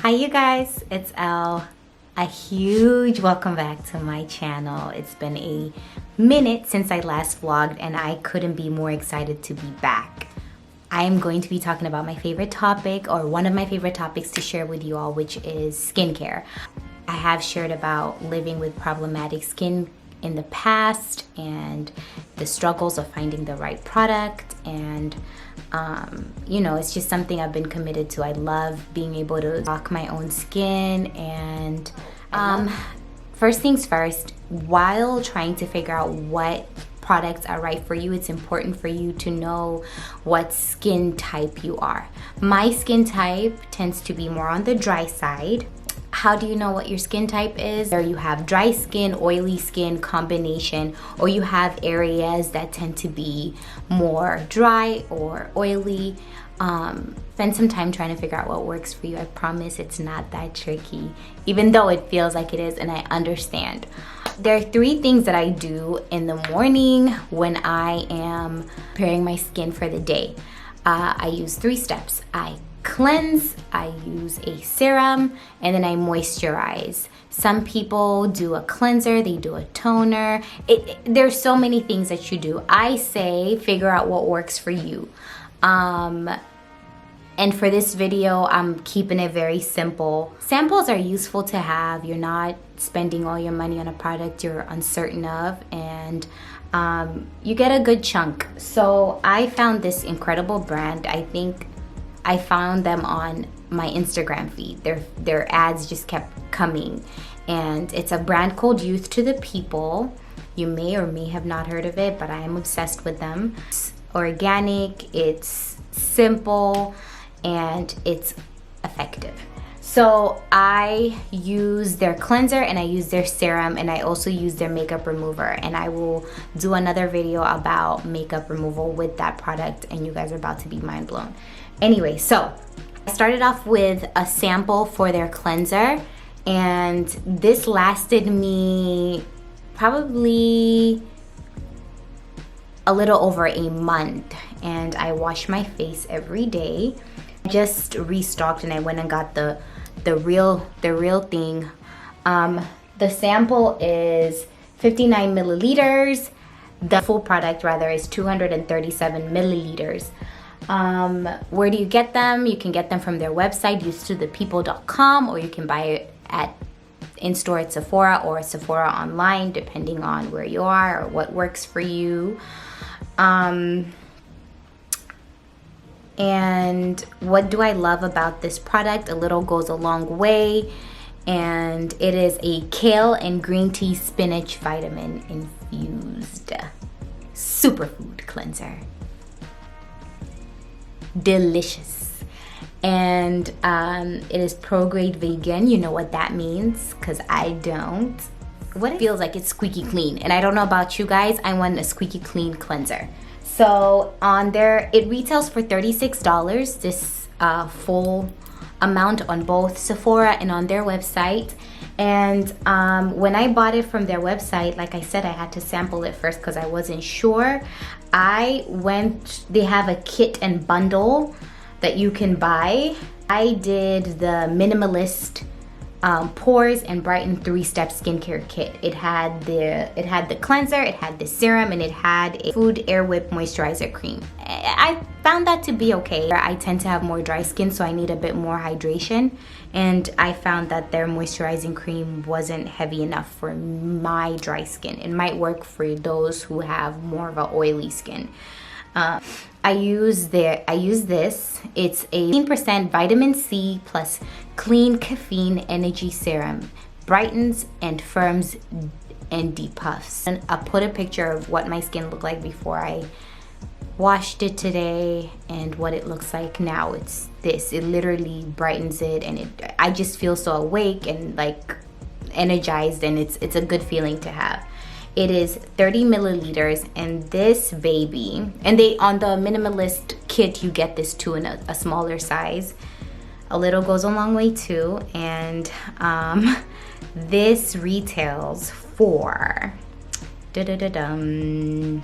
Hi you guys, it's Elle. A huge welcome back to my channel. It's been a minute since I last vlogged and I couldn't be more excited to be back. I am going to be talking about my favorite topic, or one of my favorite topics to share with you all, which is skincare. I have shared about living with problematic skin in the past and the struggles of finding the right product, and you know, it's just something I've been committed to. I love being able to rock my own skin, and first things first, while trying to figure out what products are right for you, it's important for you to know what skin type you are. My skin type tends to be more on the dry side. How do you know what your skin type is? Or you have dry skin, oily skin combination, or you have areas that tend to be more dry or oily. Spend some time trying to figure out what works for you. I promise it's not that tricky, even though it feels like it is, and I understand. There are 3 things that I do in the morning when I am preparing my skin for the day. I use 3 steps. I cleanse, I use a serum, and then I moisturize. Some people do a cleanser, they do a toner. There's so many things that you do. I say figure out what works for you. And for this video, I'm keeping it very simple. Samples are useful to have. You're not spending all your money on a product you're uncertain of, and you get a good chunk. So I found this incredible brand. I think I found them on my Instagram feed. Their ads just kept coming, and it's a brand called Youth to the People. You may or may have not heard of it, but I am obsessed with them. It's organic, it's simple, and it's effective. So I use their cleanser and I use their serum, and I also use their makeup remover, and I will do another video about makeup removal with that product, and you guys are about to be mind blown. Anyway, so I started off with a sample for their cleanser, and this lasted me probably a little over a month, and I wash my face every day. I just restocked and I went and got the real thing. The sample is 59 milliliters. The full product rather is 237 milliliters. Where do you get them? You can get them from their website, youthtothepeople.com, or you can buy it in-store at Sephora or Sephora online, depending on where you are or what works for you. And what do I love about this product? A little goes a long way, and it is a kale and green tea spinach vitamin infused superfood cleanser. Delicious. And it is pro-grade vegan. You know what that means, because I don't. What it feels like, it's squeaky clean, and I don't know about you guys, I want a squeaky clean cleanser. So on there, it retails for $36, this full amount on both Sephora and on their website. And when I bought it from their website, like I said, I had to sample it first because I wasn't sure. They have a kit and bundle that you can buy. I did the minimalist pores and brighten 3-step skincare kit. It had the cleanser, it had the serum, and it had a food air whip moisturizer cream. I found that to be okay. I tend to have more dry skin, so I need a bit more hydration, and I found that their moisturizing cream wasn't heavy enough for my dry skin. It might work for those who have more of an oily skin. I use this. It's a 15% vitamin C plus clean caffeine energy serum. Brightens and firms and depuffs. And I'll put a picture of what my skin looked like before I washed it today and what it looks like now. It's this. It literally brightens it, and I just feel so awake and like energized, and it's a good feeling to have. It is 30 milliliters, and this baby, and on the minimalist kit you get this too in a smaller size. A little goes a long way too, and this retails for $68.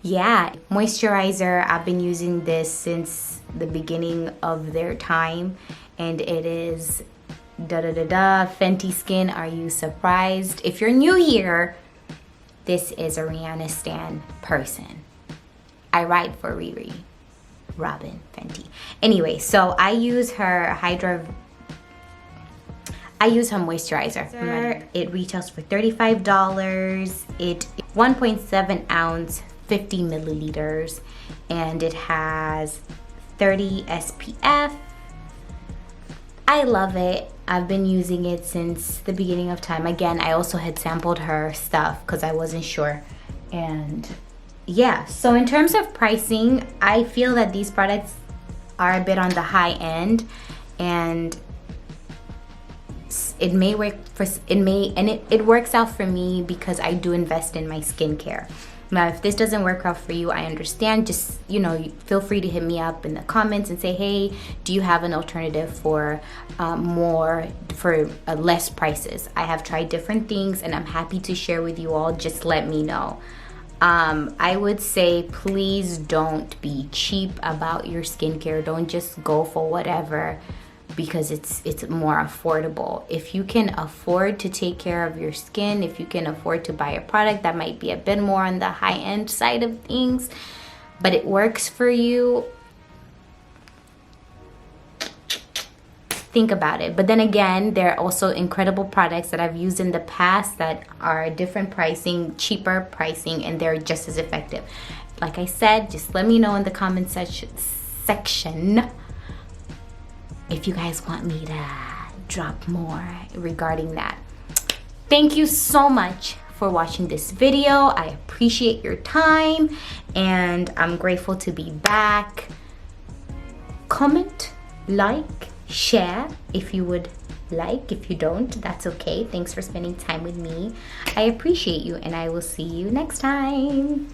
yeah, moisturizer, I've been using this since the beginning of their time, and it is Fenty Skin. Are you surprised? If you're new here, this is a Rihanna stan person. I ride for Riri, Robin Fenty. Anyway, so I use her moisturizer. It retails for $35. It 1.7 ounce, 50 milliliters, and it has 30 SPF. I love it. I've been using it since the beginning of time. Again, I also had sampled her stuff because I wasn't sure. And yeah, so in terms of pricing, I feel that these products are a bit on the high end, and it may work for it works out for me because I do invest in my skincare. Now, if this doesn't work out for you, I understand. Just, you know, feel free to hit me up in the comments and say, hey, do you have an alternative for less prices? I have tried different things and I'm happy to share with you all. Just let me know. I would say please don't be cheap about your skincare. Don't just go for whatever because it's more affordable. If you can afford to take care of your skin, if you can afford to buy a product that might be a bit more on the high-end side of things, but it works for you, think about it. But then again, there are also incredible products that I've used in the past that are different pricing, cheaper pricing, and they're just as effective. Like I said, just let me know in the comment section if you guys want me to drop more regarding that. Thank you so much for watching this video. I appreciate your time and I'm grateful to be back. Comment, like, share if you would like. If you don't, that's okay. Thanks for spending time with me. I appreciate you and I will see you next time.